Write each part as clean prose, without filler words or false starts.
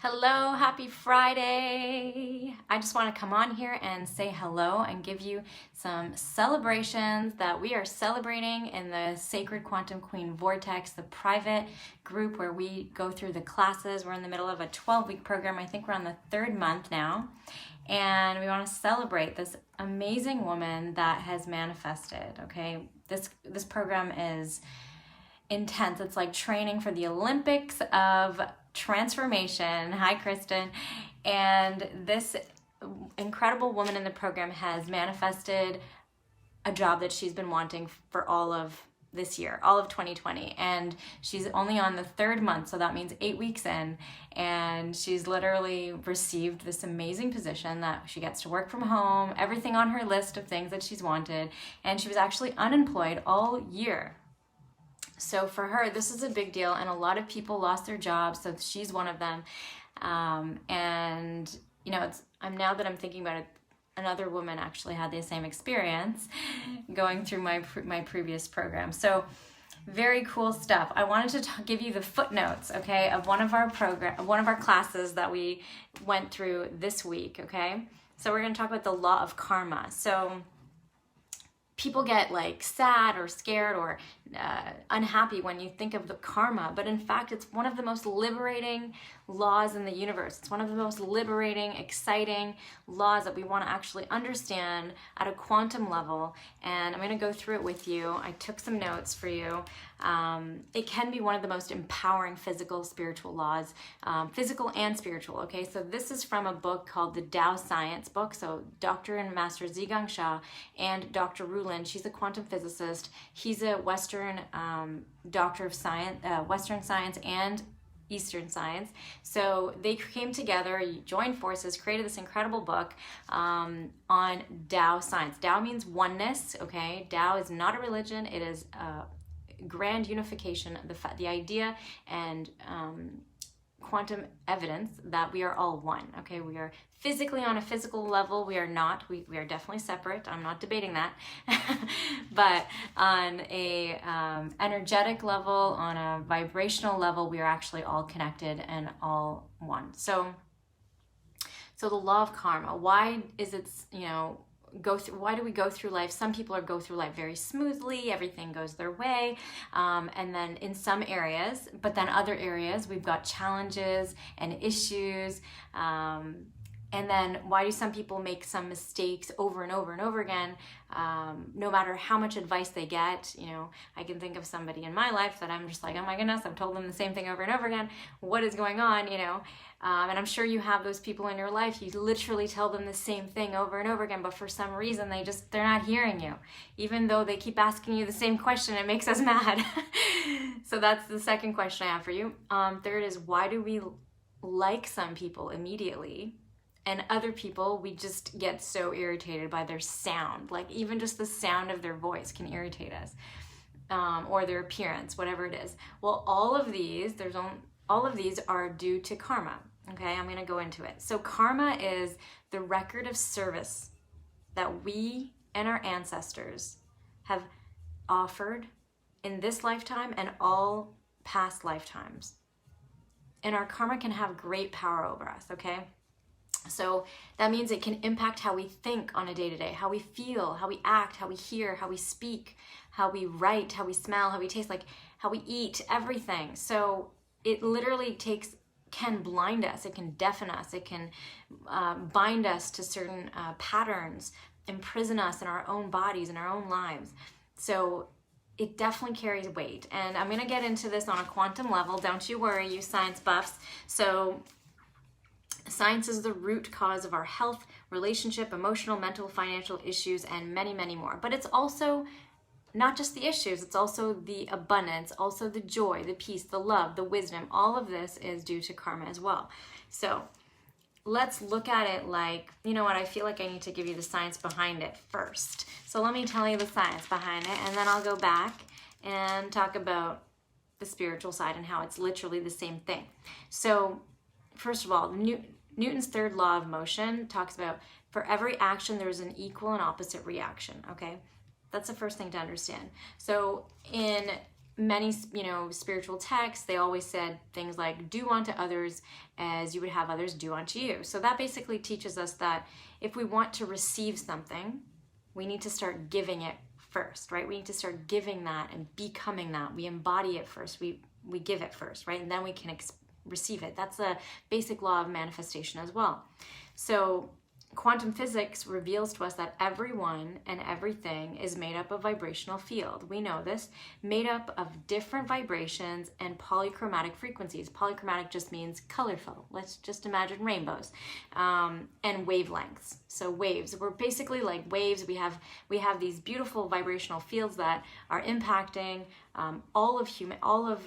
Hello, happy Friday. I just want to come on here and say hello and give you some celebrations that we are celebrating in the Sacred Quantum Queen Vortex, the private group where we go through the classes. We're in the middle of a 12-week program. I think we're on the third month now. And we want to celebrate this amazing woman that has manifested, okay? This program is intense. It's like training for the Olympics of transformation. Hi, Kristen. And this incredible woman in the program has manifested a job that she's been wanting for all of this year, all of 2020. And she's only on the third month, so that means 8 weeks in. And she's literally received this amazing position that she gets to work from home, everything on her list of things that she's wanted. And she was actually unemployed all year. So for her, this is a big deal, and a lot of people lost their jobs, so she's one of them. And you know, I'm now that I'm thinking about it, another woman actually had the same experience going through my previous program. So very cool stuff. I wanted to give you the footnotes, okay, of one of our classes that we went through this week, okay? So we're going to talk about the law of karma. So people get like sad or scared or unhappy when you think of the karma, but in fact, it's one of the most liberating laws in the universe. It's one of the most liberating, exciting laws that we want to actually understand at a quantum level. And I'm going to go through it with you. I took some notes for you. It can be one of the most empowering physical, spiritual laws, physical and spiritual. Okay, so this is from a book called the Tao Science book. So Dr. and Master Zhigang Sha and Dr. Rulin, she's a quantum physicist. He's a Western doctor of science, Western science and Eastern science. So they came together, joined forces, created this incredible book on Tao science. Tao means oneness, okay? Tao is not a religion. It is grand unification, the idea and quantum evidence that we are all one, okay? We are physically on a physical level, we are not, we are definitely separate, I'm not debating that, but on a energetic level, on a vibrational level, we are actually all connected and all one. So the law of karma, why is it, you know, why do we go through life? Some people go through life very smoothly, everything goes their way, and then in some areas, but then other areas we've got challenges and issues, and then why do some people make some mistakes over and over and over again, no matter how much advice they get? You know, I can think of somebody in my life that I'm just like, oh my goodness, I've told them the same thing over and over again. What is going on, you know? And I'm sure you have those people in your life, you literally tell them the same thing over and over again, but for some reason they're not hearing you. Even though they keep asking you the same question, it makes us mad. So that's the second question I have for you. Third is, why do we like some people immediately and other people we just get so irritated by their sound? Like even just the sound of their voice can irritate us, or their appearance, whatever it is. Well, all of these are due to karma. Okay, I'm going to go into it. So karma is the record of service that we and our ancestors have offered in this lifetime and all past lifetimes. And our karma can have great power over us, okay? So that means it can impact how we think on a day-to-day, how we feel, how we act, how we hear, how we speak, how we write, how we smell, how we taste, like how we eat, everything. So it literally can blind us, it can deafen us, it can bind us to certain patterns, imprison us in our own bodies, in our own lives. So it definitely carries weight. And I'm going to get into this on a quantum level. Don't you worry, you science buffs. So science is the root cause of our health, relationship, emotional, mental, financial issues, and many, many more. But it's also not just the issues, it's also the abundance, also the joy, the peace, the love, the wisdom. All of this is due to karma as well. So let's look at it like, you know what, I feel like I need to give you the science behind it first. So let me tell you the science behind it, and then I'll go back and talk about the spiritual side and how it's literally the same thing. So first of all, Newton's third law of motion talks about for every action there's an equal and opposite reaction, okay? That's the first thing to understand. So in many, spiritual texts, they always said things like, do unto others as you would have others do unto you. So that basically teaches us that if we want to receive something, we need to start giving it first, right? We need to start giving that and becoming that. We embody it first. We give it first, right? And then we can receive it. That's a basic law of manifestation as well. So quantum physics reveals to us that everyone and everything is made up of vibrational field. We know this, made up of different vibrations and polychromatic frequencies. Polychromatic just means colorful. Let's just imagine rainbows, and wavelengths. So waves. We're basically like waves. We have these beautiful vibrational fields that are impacting all of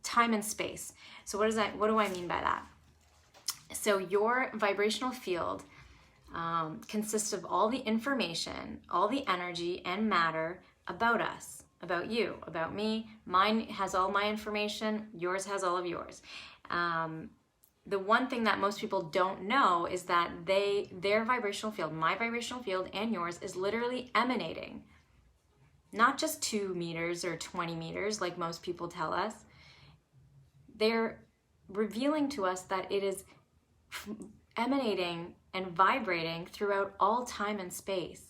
time and space. So what do I mean by that? So your vibrational field consists of all the information, all the energy and matter about us, about you, about me. Mine has all my information, yours has all of yours. The one thing that most people don't know is that their vibrational field, my vibrational field and yours, is literally emanating. Not just 2 meters or 20 meters like most people tell us. They're revealing to us that it is emanating and vibrating throughout all time and space.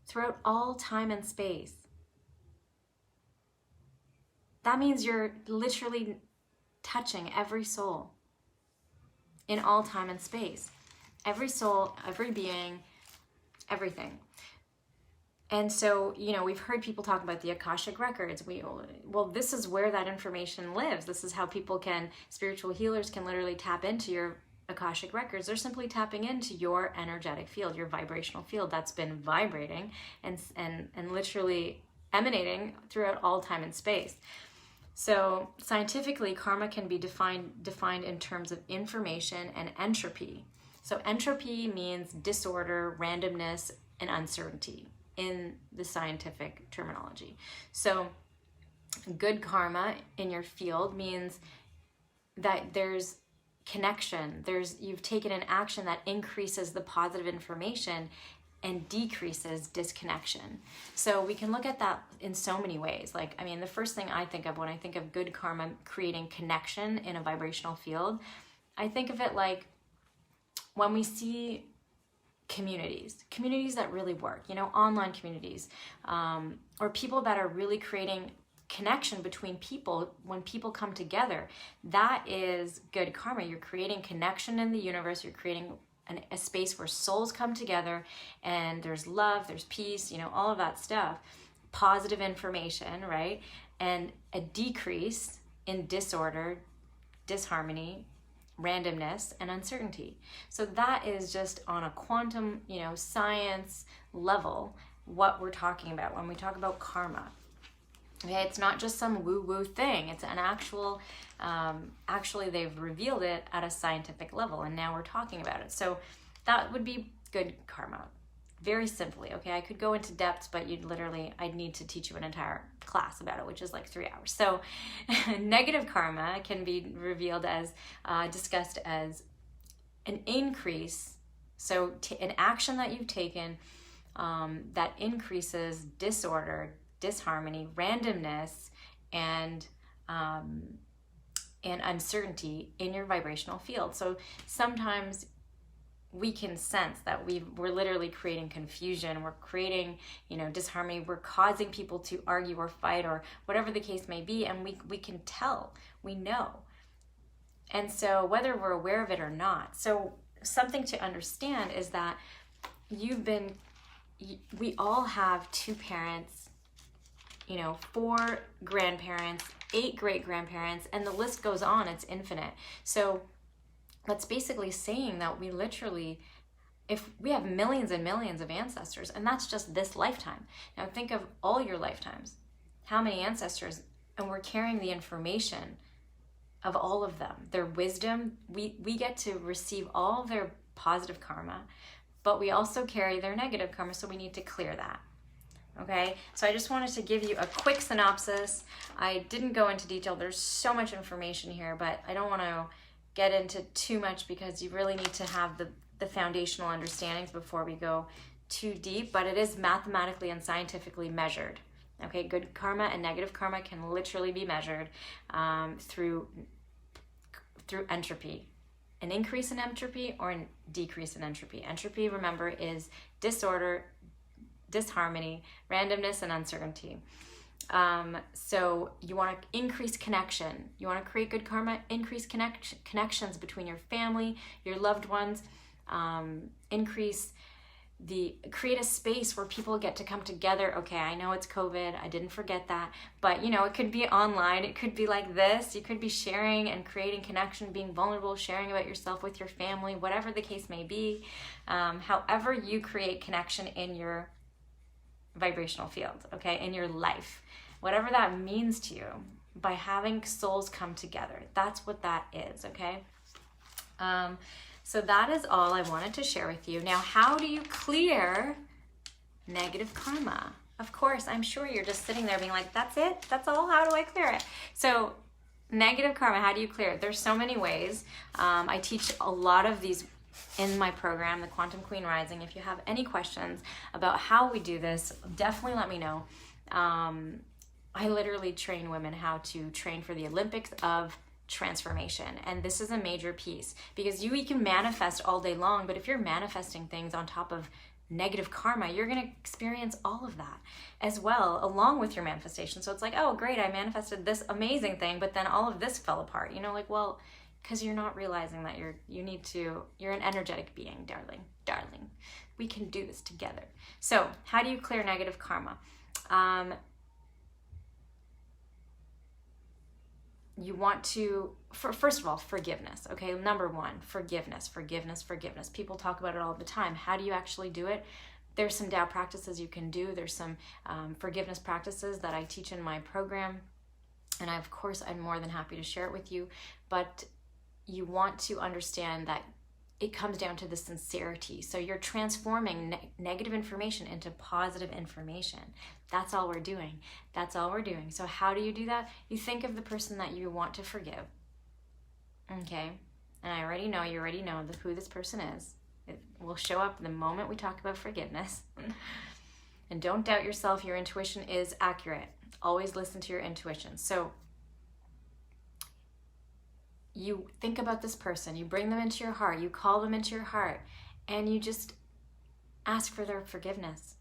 Throughout all time and space. That means you're literally touching every soul in all time and space. Every soul, every being, everything. And so, we've heard people talk about the Akashic records. Well, this is where that information lives. This is how spiritual healers can literally tap into your Akashic records. They're simply tapping into your energetic field, your vibrational field that's been vibrating and literally emanating throughout all time and space. So scientifically, karma can be defined in terms of information and entropy. So entropy means disorder, randomness, and uncertainty in the scientific terminology. So good karma in your field means that there's connection. You've taken an action that increases the positive information and decreases disconnection. So we can look at that in so many ways. The first thing I think of when I think of good karma creating connection in a vibrational field, I think of it like when we see communities that really work, online communities, or people that are really creating connection between people. When people come together, that is good karma. You're creating connection in the universe. You're creating a space where souls come together and there's love, there's peace, all of that stuff, positive information, right? And a decrease in disorder, disharmony, randomness, and uncertainty. So that is just on a quantum, science level, what we're talking about when we talk about karma. Okay, it's not just some woo-woo thing. It's an actually they've revealed it at a scientific level, and now we're talking about it. So that would be good karma. Very simply, okay? I could go into depths, but I'd need to teach you an entire class about it, which is like 3 hours. So negative karma can be revealed as, discussed as an increase. So an action that you've taken that increases disorder, disharmony, randomness, and uncertainty in your vibrational field. So sometimes we can sense that we're literally creating confusion, we're creating, disharmony, we're causing people to argue or fight or whatever the case may be, and we can tell, we know. And so whether we're aware of it or not, so something to understand is that we all have 2 parents, 4 grandparents, 8 great-grandparents, and the list goes on, it's infinite. So that's basically saying that if we have millions and millions of ancestors, and that's just this lifetime. Now think of all your lifetimes, how many ancestors, and we're carrying the information of all of them, their wisdom. We get to receive all their positive karma, but we also carry their negative karma, so we need to clear that. Okay, so I just wanted to give you a quick synopsis. I didn't go into detail. There's so much information here, but I don't want to get into too much because you really need to have the foundational understandings before we go too deep, but it is mathematically and scientifically measured. Okay, good karma and negative karma can literally be measured through entropy. An increase in entropy or a decrease in entropy. Entropy, remember, is disorder, disharmony, randomness, and uncertainty. So you want to increase connection. You want to create good karma, increase connections between your family, your loved ones, create a space where people get to come together. Okay, I know it's COVID, I didn't forget that, but you know, it could be online, it could be like this, you could be sharing and creating connection, being vulnerable, sharing about yourself with your family, whatever the case may be. However you create connection in your vibrational field, okay, in your life, whatever that means to you, by having souls come together, that's what that is, okay? So that is all I wanted to share with you. Now, how do you clear negative karma? Of course, I'm sure you're just sitting there being like, that's it? That's all? How do I clear it? So negative karma, how do you clear it? There's so many ways. I teach a lot of these in my program, the Quantum Queen Rising. If you have any questions about how we do this, definitely let me know. I literally train women how to train for the Olympics of transformation, and this is a major piece, because you can manifest all day long, but if you're manifesting things on top of negative karma, you're going to experience all of that as well along with your manifestation. So it's like, oh great, I manifested this amazing thing, but then all of this fell apart, you know, like, well, because you're not realizing that you're an energetic being, darling. We can do this together. So how do you clear negative karma? You want to, first of all, forgiveness, okay? Number one, forgiveness. People talk about it all the time. How do you actually do it? There's some Tao practices you can do. There's some forgiveness practices that I teach in my program. And of course, I'm more than happy to share it with you. But you want to understand that it comes down to the sincerity. So you're transforming negative information into positive information. That's all we're doing. So how do you do that? You think of the person that you want to forgive. Okay? And you already know who this person is. It will show up the moment we talk about forgiveness. And don't doubt yourself. Your intuition is accurate. Always listen to your intuition. So you think about this person, you bring them into your heart, you call them into your heart, and you just ask for their forgiveness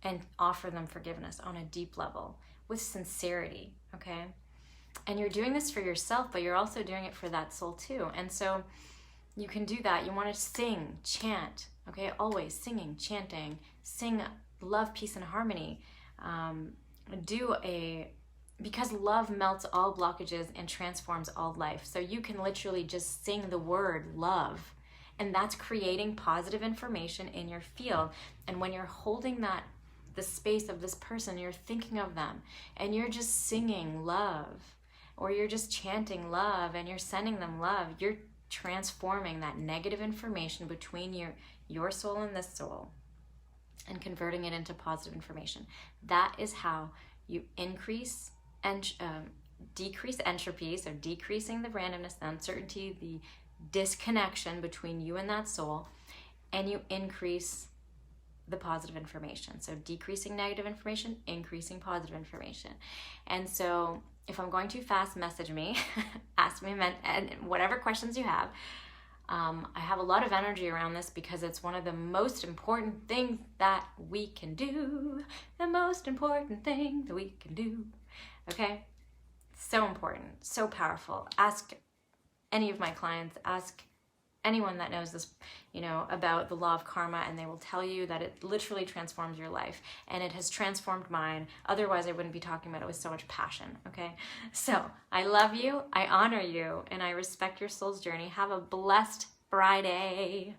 and offer them forgiveness on a deep level with sincerity, okay? And you're doing this for yourself, but you're also doing it for that soul too. And so you can do that. You want to sing, chant, okay? Always singing, chanting, sing love, peace, and harmony. Because love melts all blockages and transforms all life. So you can literally just sing the word love, and that's creating positive information in your field. And when you're holding the space of this person, you're thinking of them, and you're just singing love, or you're just chanting love, and you're sending them love, you're transforming that negative information between your soul and this soul and converting it into positive information. That is how you increase and decrease entropy, so decreasing the randomness, the uncertainty, the disconnection between you and that soul, and you increase the positive information. So decreasing negative information, increasing positive information. And so if I'm going too fast, message me, ask me, and whatever questions you have. I have a lot of energy around this because it's one of the most important things that we can do. The most important thing that we can do. Okay? So important, so powerful. Ask any of my clients, ask anyone that knows this, about the law of karma, and they will tell you that it literally transforms your life, and it has transformed mine. Otherwise, I wouldn't be talking about it with so much passion, okay? So, I love you, I honor you, and I respect your soul's journey. Have a blessed Friday.